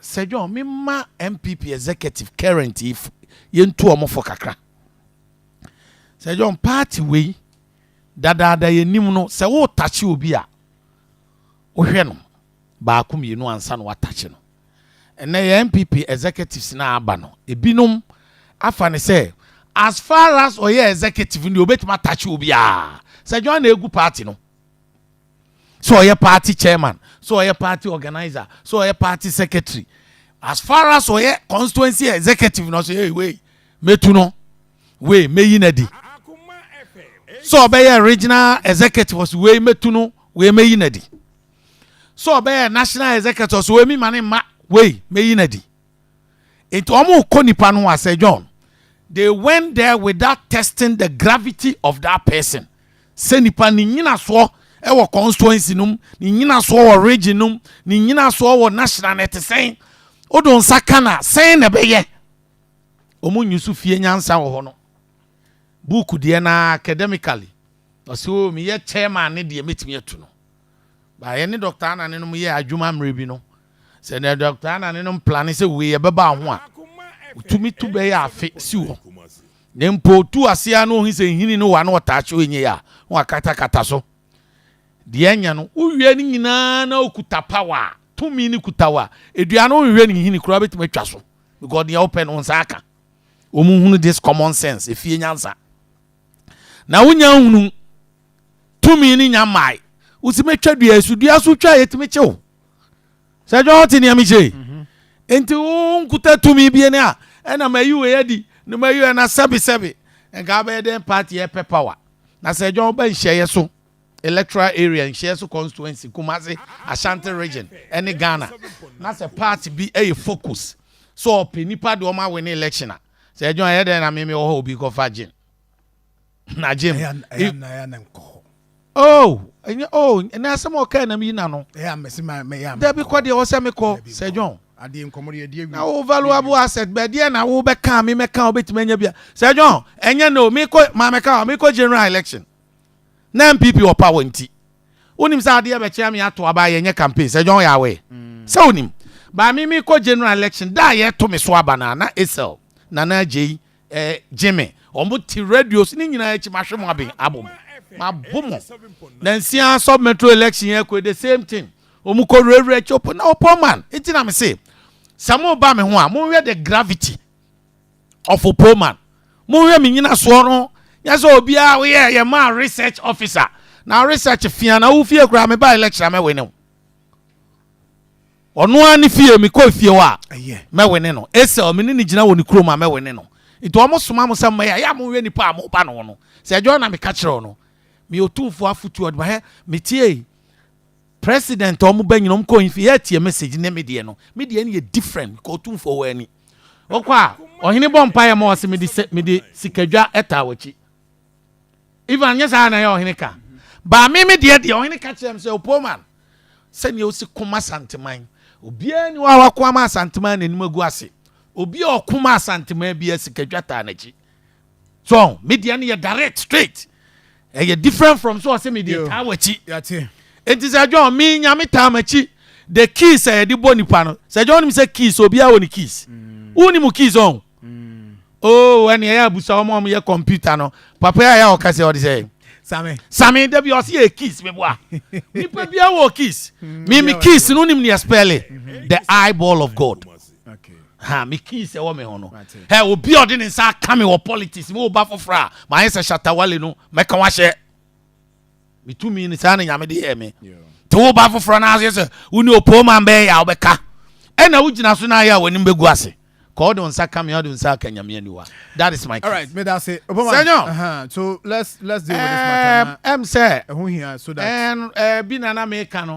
Sir John, me ma NPP executive current if yentu omo for kakra. Sir John party we dada yenim no se wo touch obi a wo hwe no ba akum yenu ansa no wa touch no. Ene NPP executives na aba no ebinom afa ne say as far as oye executive ndi obetima touch obi a Sir John na egu party no. So oye party chairman, so oye party organizer, so oye party secretary. As far as oye constituency executive no say hey we metu no we meyi na di. So obey regional executives we metu no we meyi na di. So obey national executives we mi mane ma we meyi na di. Into omo konipa no wa Sir John. They went there without testing the gravity of that person. Say nipa ni nyina so ewo constituency num, ni nyina so wo region num, ni nyina so wo national net saying odon sakana saying na beye. Omo nyusu fie nyansa wo ho no. Book de na academically. So me ye chairman ne de metimi etu no. Ba ye ne doctor na ne no ye adwuma mrebi no. Say na doctor na ne no plan say we ye beba ho a. Utumi tu be ya afi si wo. Nempo tu asia no hi se hini no wa no tache onye ya. Wa kata kata so. De anya no uwie ni nyina na okuta power. Tumi ni kutawa. Edua no uwie ni hini kura betime twa so. Because they open on saka. Omu hunu this common sense efie nyansa. Na wunya hunu tumi ni nyamai. Usime twadua esudua so twa yetime chew. Sir John tini amiche. Enti unkuta tumi bi ene a ena mayu we yadi no mayu na sebi enga be den party e power na Sir John ban hye so electoral area hye so constituency Kumasi Ashanti region any Ghana na se party bi e focus so penipa de o ma win election a Sir John ye den na me wo obi ko fa gin na gin oh na asem o ka na mi na no there be kwa de o se me ko Sir John ade nkomori de na o valuable asset be de na wo be kan me meka obetima nya bia Sir John enye no me ko ma meka me ko general election na NPP o power nti onim sa ade be chia me ato aba ye nya campaign Sir John ya we se onim ba me ko general election da ye to me so aba na Esel na J Jimmy omo ti radios ni nyina echi mahwe mo abin abom ma bomo na nsia sub metro election ye ko the same thing omu ko rere chop na Opooman iti na me say samo ba me ho a mo we the gravity of Opooman mo we me nyina so no nya so obi a we ye ma research officer na research fia na wo fie kura me ba election me we ne ono ani fie mi ko fie wa me we ne no Esel me ni gina woni kuro ma me we ne no ito omo soma mo sam ya mo we nipa mo ba no no Sir John na me ka kire no me otumfo afutu odba he me tie president omu banyino mko infi ye message ne media no media ni different ko tun for wani okwa ohini bompa ya mo se me di sikadwa eta wachi even nyesa na ya ohini ka ba me media de ohini ka chem se Opooman se ne osi kuma santeman obi ani wa wakwa ma santeman na nimagu ase obi okuma santeman bia sikadwa ta na chi so media ni direct straight e different from so se media ta wachi yate. It is a John me nyame tamachi the keys e di boni pa no Sir John me say keys obi a woni keys uni mu keys on oh when ya busa omo ye computer no papa ya o kase o di say same dey be o say keys me boa ni pa bia wo keys me keys no nim ne spell the eyeball of God okay ha me keys e wo me ho no he obi o di ne sa ka me wo politics me wo ba fofra ma yen se shatawale no me kan wa hye me 2 minutes ana nyame de me to wo ba foforo na ase se uni Opooman be ya obeka e na wugina so na ya wani mbegu ase ko do nsa kam ya do nsa ka nyame aniwa that is my case. All right me that say Opooman so let's deal with this matter say who here so that and bi na me ka no